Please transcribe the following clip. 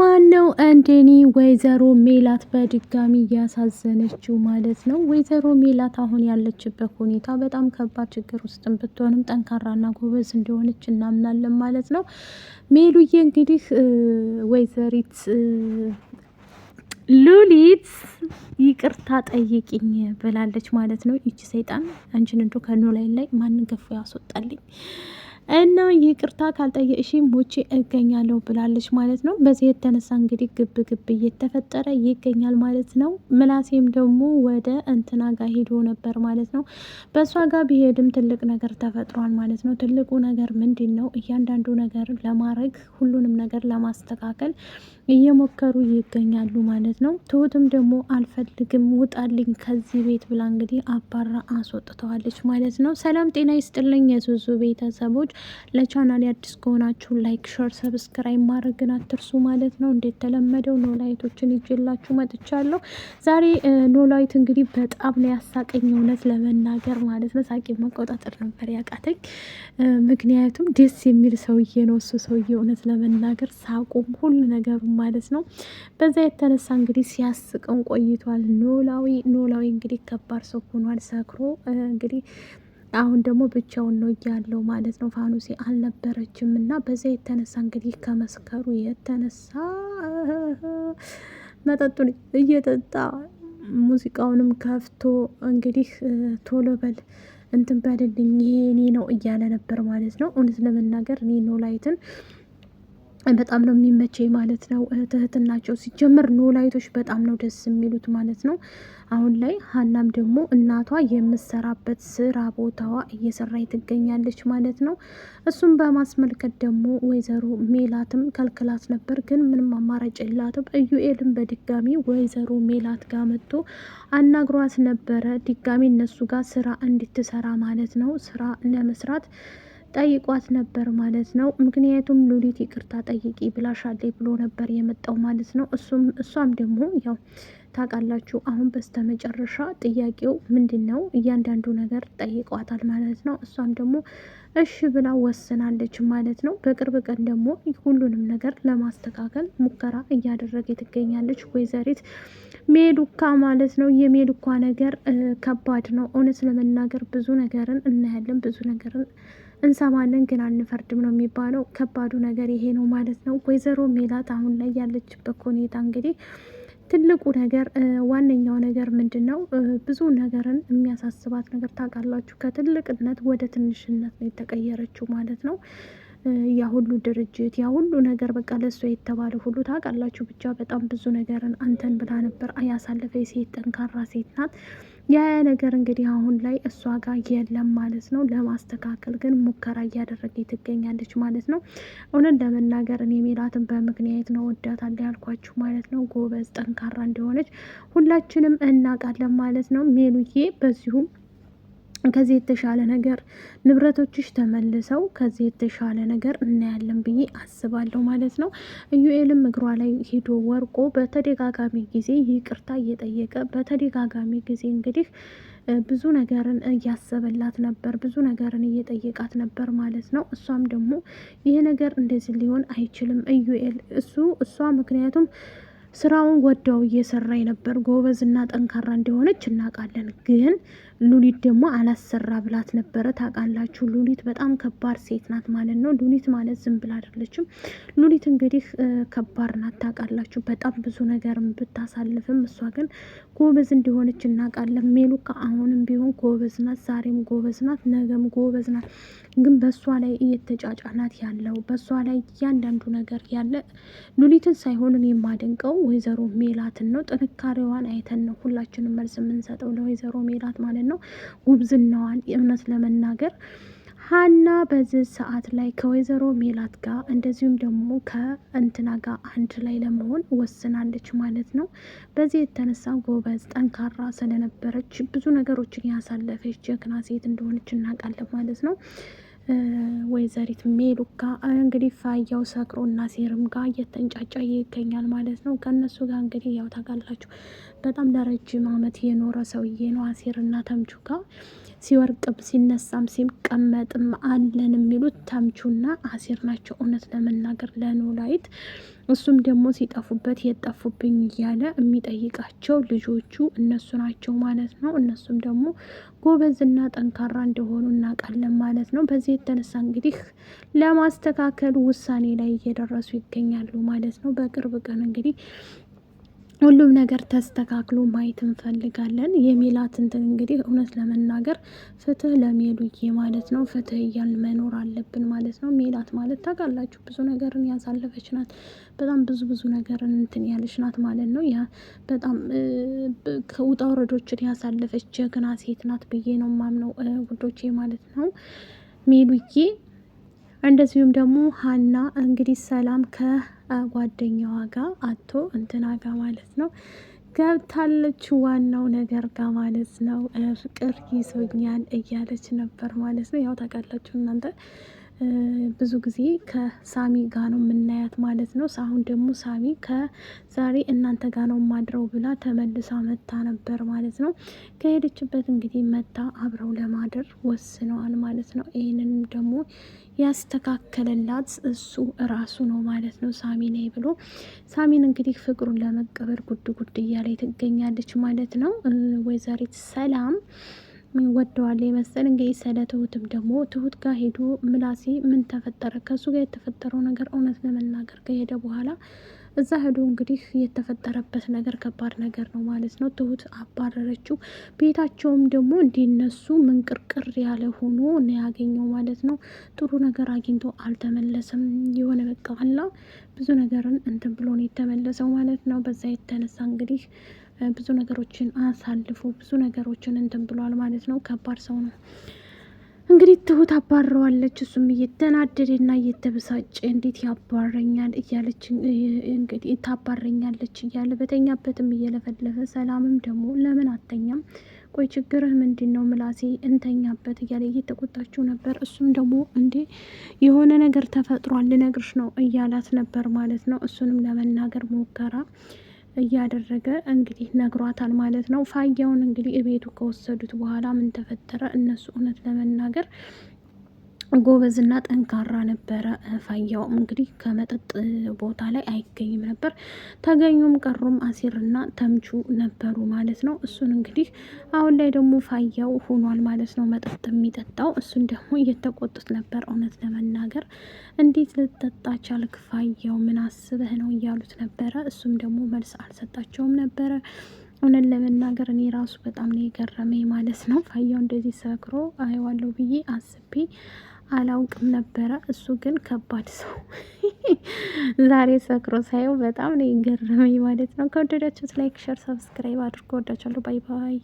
ማነው እንደኔ ወይዘሮ ሜላት በድጋሚ እያሳዘነችው ማለት ነው። ወይዘሮ ሜላት አሁን ያለችበት ሁኔታ በጣም ከባድ ችግር ውስጥም ብትሆንም ጠንካራና ጎበዝ እንደሆነች እናምናለን ማለት ነው። ሜሉዬ እንግዲህ ወይዘሪት ሉሊት ይቅርታ ጠይቂኝ ብላለች ማለት ነው። ይቺ ሰይጣን አንቺን እንዶ ከኖላዊ ላይ ማንን ገፎ ያስወጣልኝ እና ይቅርታ ካልጠየቅሽ ሞቼ እገኛለሁ ብላለች ማለት ነው። በዚህ የተነሳ እንግዲህ ግብ ግብ እየተፈጠረ ይገኛል ማለት ነው። ምላሴም ደግሞ ወደ እንትና ጋር ሄዶ ነበር ማለት ነው። በእሷ ጋር ቢሄድም ትልቅ ነገር ተፈጥሯል ማለት ነው። ትልቁ ነገር ምንድን ነው? እያንዳንዱ ነገር ለማድረግ ሁሉንም ነገር ለማስተካከል እየሞከሩ ይገኛሉ ማለት ነው። ትሁትም ደግሞ አልፈልግም ውጣልኝ ከዚህ ቤት ብላ እንግዲህ አባራ አስወጥተዋለች ማለት ነው። ሰላም ጤና ይስጥልኝ የዙዙ ቤተሰቦች፣ ለቻናል አዲስ ከሆናችሁ ላይክ፣ ሸር፣ ሰብስክራይብ ማድረግን አትርሱ ማለት ነው። እንዴት ተለመደው ኖላይቶችን ይዤላችሁ መጥቻለሁ። ዛሬ ኖላይት እንግዲህ በጣም ነው ያሳቀኝ እውነት ለመናገር ማለት ነው። ሳቄ መቆጣጠር ነበር ያቃተኝ። ምክንያቱም ደስ የሚል ሰውዬ ነው እሱ ሰውዬ እውነት ለመናገር ሳቁም ሁሉ ነገሩ ማለት ነው። በዛ የተነሳ እንግዲህ ሲያስቀን ቆይቷል። ኖላዊ እንግዲህ ከባድ ሰው ሆኗል ሰክሮ እንግዲህ አሁን ደግሞ ብቻውን ነው ያለው ማለት ነው። ፋኑሴ አልነበረችም እና በዛ የተነሳ እንግዲህ ከመስከሩ የተነሳ መጠጡን እየጠጣ ሙዚቃውንም ከፍቶ እንግዲህ ቶሎ በል እንትን በልልኝ ይሄ እኔ ነው እያለ ነበር ማለት ነው። እውነት ለመናገር እኔ ኖላዊትን በጣም ነው የሚመቸኝ ማለት ነው። እህትናቸው ሲጀምር ኖላዊቶች በጣም ነው ደስ የሚሉት ማለት ነው። አሁን ላይ ሀናም ደግሞ እናቷ የምትሰራበት ስራ ቦታዋ እየሰራች ትገኛለች ማለት ነው። እሱም በማስመልከት ደግሞ ወይዘሮ ሜላትም ከልክላት ነበር፣ ግን ምንም አማራጭ የላትም። ኢዩኤልም በድጋሚ ወይዘሮ ሜላት ጋር መጥቶ አናግሯት ነበረ፣ ድጋሚ እነሱ ጋር ስራ እንድትሰራ ማለት ነው። ስራ ለመስራት ጠይቋት ነበር ማለት ነው። ምክንያቱም ሉሊት ይቅርታ ጠይቂ ብላሻለች ብሎ ነበር የመጣው ማለት ነው። እሷም ደግሞ ያው ታውቃላችሁ አሁን በስተመጨረሻ ጥያቄው ምንድን ነው? እያንዳንዱ ነገር ጠይቋታል ማለት ነው። እሷም ደግሞ እሺ ብላ ወስናለች ማለት ነው። በቅርብ ቀን ደግሞ ሁሉንም ነገር ለማስተካከል ሙከራ እያደረገ ትገኛለች ወይዘሪት ሜሉካ ማለት ነው። የሜሉካ ነገር ከባድ ነው እውነት ለመናገር ብዙ ነገርን እናያለን፣ ብዙ ነገርን እንሰማለን፣ ግን አንፈርድም ነው የሚባለው። ከባዱ ነገር ይሄ ነው ማለት ነው። ወይዘሮ ሜላት አሁን ላይ ያለችበት ሁኔታ እንግዲህ ትልቁ ነገር ዋነኛው ነገር ምንድን ነው? ብዙ ነገርን የሚያሳስባት ነገር ታውቃላችሁ። ከትልቅነት ወደ ትንሽነት ነው የተቀየረችው ማለት ነው። ያ ሁሉ ድርጅት ያ ሁሉ ነገር በቃ ለእሷ የተባለ ሁሉ ታውቃላችሁ። ብቻ በጣም ብዙ ነገርን አንተን ብላ ነበር ያሳለፈች ሴት፣ ጠንካራ ሴት ናት። ያ ነገር እንግዲህ አሁን ላይ እሷ ጋር የለም ማለት ነው። ለማስተካከል ግን ሙከራ እያደረገ ትገኛለች ማለት ነው። እውነት ለመናገር እኔ ሜላትን በምክንያት ነው ወዳታለሁ ያልኳችሁ ማለት ነው። ጎበዝ ጠንካራ እንደሆነች ሁላችንም እናውቃለን ማለት ነው። ሜሉዬ በዚሁም ከዚህ የተሻለ ነገር ንብረቶችሽ ተመልሰው ከዚህ የተሻለ ነገር እናያለን ብዬ አስባለሁ ማለት ነው። ኢዩኤልም እግሯ ላይ ሄዶ ወርቆ በተደጋጋሚ ጊዜ ይቅርታ እየጠየቀ በተደጋጋሚ ጊዜ እንግዲህ ብዙ ነገርን እያሰበላት ነበር፣ ብዙ ነገርን እየጠየቃት ነበር ማለት ነው። እሷም ደግሞ ይህ ነገር እንደዚህ ሊሆን አይችልም ኢዩኤል እሷ ምክንያቱም ስራውን ወዳው እየሰራ ነበር፣ ጎበዝና ጠንካራ እንደሆነች እናውቃለን። ግን ሉሊት ደግሞ አላሰራ ብላት ነበረ። ታውቃላችሁ ሉሊት በጣም ከባድ ሴት ናት ማለት ነው። ሉሊት ማለት ዝም ብላ አይደለችም። ሉሊት እንግዲህ ከባድ ናት ታውቃላችሁ። በጣም ብዙ ነገርም ብታሳልፍም እሷ ግን ጎበዝ እንደሆነች እናውቃለን። ሜሉካ አሁንም ቢሆን ጎበዝ ናት፣ ዛሬም ጎበዝ ናት፣ ነገም ጎበዝ ናት። ግን በእሷ ላይ እየተጫጫናት ያለው በእሷ ላይ እያንዳንዱ ነገር ያለ ሉሊትን ሳይሆንን የማደንቀው ወይዘሮ ሜላትን ነው። ጥንካሬዋን አይተን ነው ሁላችንም መልስ የምንሰጠው ለወይዘሮ ሜላት ማለት ነው። ጉብዝናዋን እውነት ለመናገር ሀና በዚህ ሰዓት ላይ ከወይዘሮ ሜላት ጋር እንደዚሁም ደግሞ ከእንትና ጋር አንድ ላይ ለመሆን ወስናለች ማለት ነው። በዚህ የተነሳ ጎበዝ ጠንካራ ስለነበረች ብዙ ነገሮችን ያሳለፈች ጀግና ሴት እንደሆነች እናውቃለን ማለት ነው። ወይዘሪት ሜሉካ እንግዲህ ፋያው ሰክሮና ሴርም ጋር እየተንጫጫ ይገኛል ማለት ነው። ከእነሱ ጋር እንግዲህ ያው ታውቃላችሁ በጣም ለረጅም ዓመት የኖረ ሰውዬ ነው አሴርና ተምቹ ጋር ሲወርቅም ሲነሳም ሲቀመጥም አለን የሚሉት ተምቹና አሴር ናቸው። እውነት ለመናገር ለኖላዊት እሱም ደግሞ ሲጠፉበት የጠፉብኝ እያለ የሚጠይቃቸው ልጆቹ እነሱ ናቸው ማለት ነው። እነሱም ደግሞ ጎበዝና ጠንካራ እንደሆኑ እናውቃለን ማለት ነው። በዚህ የተነሳ እንግዲህ ለማስተካከል ውሳኔ ላይ እየደረሱ ይገኛሉ ማለት ነው። በቅርብ ቀን እንግዲህ ሁሉም ነገር ተስተካክሎ ማየት እንፈልጋለን። የሜላት እንትን እንግዲህ እውነት ለመናገር ፍትህ ለሜሉዬ ማለት ነው። ፍትህ እያልን መኖር አለብን ማለት ነው። ሜላት ማለት ታውቃላችሁ ብዙ ነገርን ያሳለፈች ናት። በጣም ብዙ ነገርን እንትን ያለች ናት ማለት ነው። ያ በጣም ከውጣ ወረዶችን ያሳለፈች ጀግና ሴት ናት ብዬ ነው ማምነው ውዶቼ ማለት ነው ሜሉዬ። እንደዚሁም ደግሞ ሀና እንግዲህ ሰላም ከጓደኛዋ ጋር አቶ እንትና ጋር ማለት ነው ገብታለች ዋናው ነገር ጋር ማለት ነው። ፍቅር ይዞኛል እያለች ነበር ማለት ነው። ያው ታውቃላችሁ እናንተ ብዙ ጊዜ ከሳሚ ጋር ነው የምናያት ማለት ነው። አሁን ደግሞ ሳሚ ከዛሬ እናንተ ጋር ነው ማድረው ብላ ተመልሳ መታ ነበር ማለት ነው። ከሄደችበት እንግዲህ መታ አብረው ለማደር ወስነዋል ማለት ነው። ይህንን ደግሞ ያስተካከለላት እሱ ራሱ ነው ማለት ነው። ሳሚ ነኝ ብሎ ሳሚን እንግዲህ ፍቅሩን ለመቀበል ጉድ እያለ ትገኛለች ማለት ነው። ወይዘሪት ሰላም ወደዋል የመሰል እንግዲህ ስለ ትሁትም ደግሞ ትሁት ጋር ሄዶ ምላሴ ምን ተፈጠረ ከሱ ጋር የተፈጠረው ነገር እውነት ለመናገር ከሄደ በኋላ እዛ ሄዶ እንግዲህ የተፈጠረበት ነገር ከባድ ነገር ነው ማለት ነው። ትሁት አባረረችው። ቤታቸውም ደግሞ እንዲነሱ ምንቅርቅር ያለ ሆኖ ነው ያገኘው ማለት ነው። ጥሩ ነገር አግኝቶ አልተመለሰም። የሆነ በቃ አላ ብዙ ነገርን እንትን ብሎ ነው የተመለሰው ማለት ነው። በዛ የተነሳ እንግዲህ ብዙ ነገሮችን አሳልፎ ብዙ ነገሮችን እንትን ብሏል ማለት ነው። ከባድ ሰው ነው እንግዲህ ትሁት አባረዋለች። እሱም እየተናደደና እየተበሳጨ እንዴት ያባረኛል እያለች እንግዲህ ታባረኛለች እያለ በተኛበትም እየለፈለፈ ሰላምም ደግሞ ለምን አተኛም ቆይ ችግርህ ምንድን ነው ምላሴ እንተኛበት እያለ እየተቆጣችው ነበር። እሱም ደግሞ እንዴ የሆነ ነገር ተፈጥሯል ልነግርሽ ነው እያላት ነበር ማለት ነው። እሱንም ለመናገር ሞከራ እያደረገ እንግዲህ ነግሯታል ማለት ነው። ፋያውን እንግዲህ እቤቱ ከወሰዱት በኋላ ምን ተፈጠረ? እነሱ እውነት ለመናገር ጎበዝና ጠንካራ ነበረ። ፋያውም እንግዲህ ከመጠጥ ቦታ ላይ አይገኝም ነበር። ተገኙም ቀሩም አሲርና ተምቹ ነበሩ ማለት ነው። እሱን እንግዲህ አሁን ላይ ደግሞ ፋያው ሆኗል ማለት ነው መጠጥ የሚጠጣው። እሱን ደግሞ እየተቆጡት ነበር እውነት ለመናገር እንዴት ልጠጣ ቻልክ ፋያው ምን አስበህ ነው እያሉት ነበረ። እሱም ደግሞ መልስ አልሰጣቸውም ነበረ። እውነት ለመናገር እኔ ራሱ በጣም ነው የገረመኝ ማለት ነው። ፋያው እንደዚህ ሰክሮ አየዋለሁ ብዬ አስቤ አላውቅም ነበረ። እሱ ግን ከባድ ሰው ዛሬ ሰክሮ ሳየው በጣም ነው የገረመኝ ማለት ነው። ከወደዳችሁት ላይክ፣ ሸር፣ ሰብስክራይብ አድርጎ ወዳችኋለሁ። ባይ ባይ።